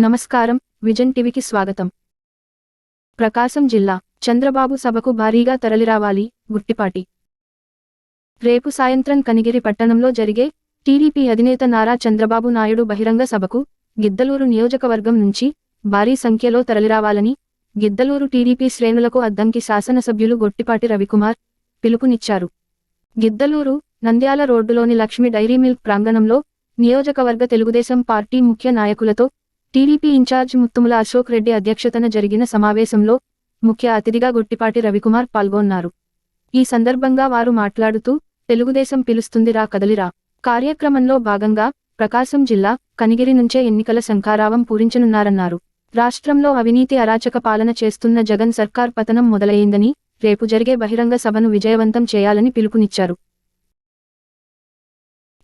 నమస్కారం, విజన్ టీవీకి స్వాగతం. ప్రకాశం జిల్లా చంద్రబాబు సభకు భారీగా తరలిరావాలి. గుట్టిపాటి రేపు సాయంత్రం కనిగిరి పట్టణంలో జరిగే టీడీపీ అధినేత నారా చంద్రబాబు నాయుడు బహిరంగ సభకు గిద్దలూరు నియోజకవర్గం నుంచి భారీ సంఖ్యలో తరలిరావాలని గిద్దలూరు టీడీపీ శ్రేణులకు అద్దంకి శాసనసభ్యులు గొట్టిపాటి రవికుమార్ పిలుపునిచ్చారు. గిద్దలూరు నంద్యాల రోడ్డులోని లక్ష్మి డైరీ మిల్క్ ప్రాంగణంలో నియోజకవర్గ తెలుగుదేశం పార్టీ ముఖ్య నాయకులతో టీడీపీ ఇన్ఛార్జ్ ముత్తుముల అశోక్ రెడ్డి అధ్యక్షతన జరిగిన సమావేశంలో ముఖ్య అతిథిగా గొట్టిపాటి రవికుమార్ పాల్గొన్నారు. ఈ సందర్భంగా వారు మాట్లాడుతూ తెలుగుదేశం పిలుస్తుందిరా కదలిరా కార్యక్రమంలో భాగంగా ప్రకాశం జిల్లా కనిగిరి నుంచే ఎన్నికల శంఖారావం పూరించనున్నారన్నారు. రాష్ట్రంలో అవినీతి అరాచక పాలన చేస్తున్న జగన్ సర్కార్ పతనం మొదలయ్యిందని, రేపు జరిగే బహిరంగ సభను విజయవంతం చేయాలని పిలుపునిచ్చారు.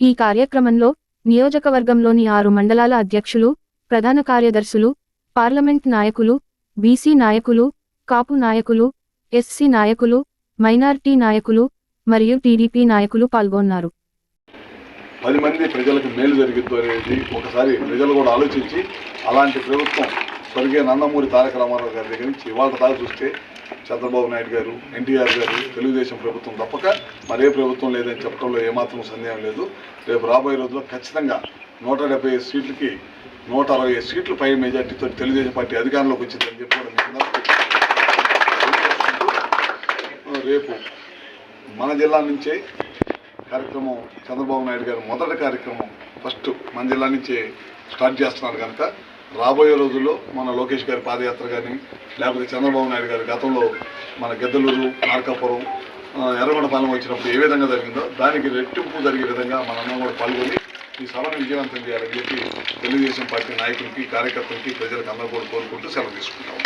ఈ కార్యక్రమంలో నియోజకవర్గంలోని 6 మండలాల అధ్యక్షులు, ప్రధాన కార్యదర్శులు, పార్లమెంట్ నాయకులు, బీసీ నాయకులు, కాపు నాయకులు, ఎస్సీ నాయకులు, మైనారిటీ నాయకులు మరియు టీడీపీ నాయకులు పాల్గొన్నారు. 10 మంది ప్రజలకు మేలు జరిగిద్దు అనేది ఒకసారి ప్రజలు కూడా ఆలోచించి, అలాంటి ప్రభుత్వం స్వర్గీయ నందమూరి తారక రామారావు గారి దగ్గర నుంచి ఇవాళ దాకా చూస్తే చంద్రబాబు నాయుడు గారు, ఎన్టీఆర్ గారు, తెలుగుదేశం ప్రభుత్వం తప్పక మరే ప్రభుత్వం లేదని చెప్పడంలో ఏమాత్రం సందేహం లేదు. రేపు రాబోయే రోజుల్లో ఖచ్చితంగా 175 సీట్లకి 160 సీట్లు పై మెజార్టీతో తెలుగుదేశం పార్టీ అధికారంలోకి వచ్చిందని చెప్పుకోవడం. రేపు మన జిల్లా నుంచే కార్యక్రమం చంద్రబాబు నాయుడు గారు మొదటి కార్యక్రమం ఫస్ట్ మన జిల్లా నుంచే స్టార్ట్ చేస్తున్నారు కనుక రాబోయే రోజుల్లో మన లోకేష్ గారి పాదయాత్ర కానీ, లేకపోతే చంద్రబాబు నాయుడు గారి గతంలో మన గిద్దలూరు, మార్కాపురం, ఎర్రగొండపాలెం వచ్చినప్పుడు ఏ విధంగా జరిగిందో దానికి రెట్టింపు జరిగే విధంగా మనందరం కూడా పాల్గొని ఈ సభను విజయవంతం చేయాలని చెప్పి తెలుగుదేశం పార్టీ నాయకులకి, కార్యకర్తలకి, ప్రజలకు అందరూ కూడా కోరుకుంటూ సెలవు తీసుకుంటాం.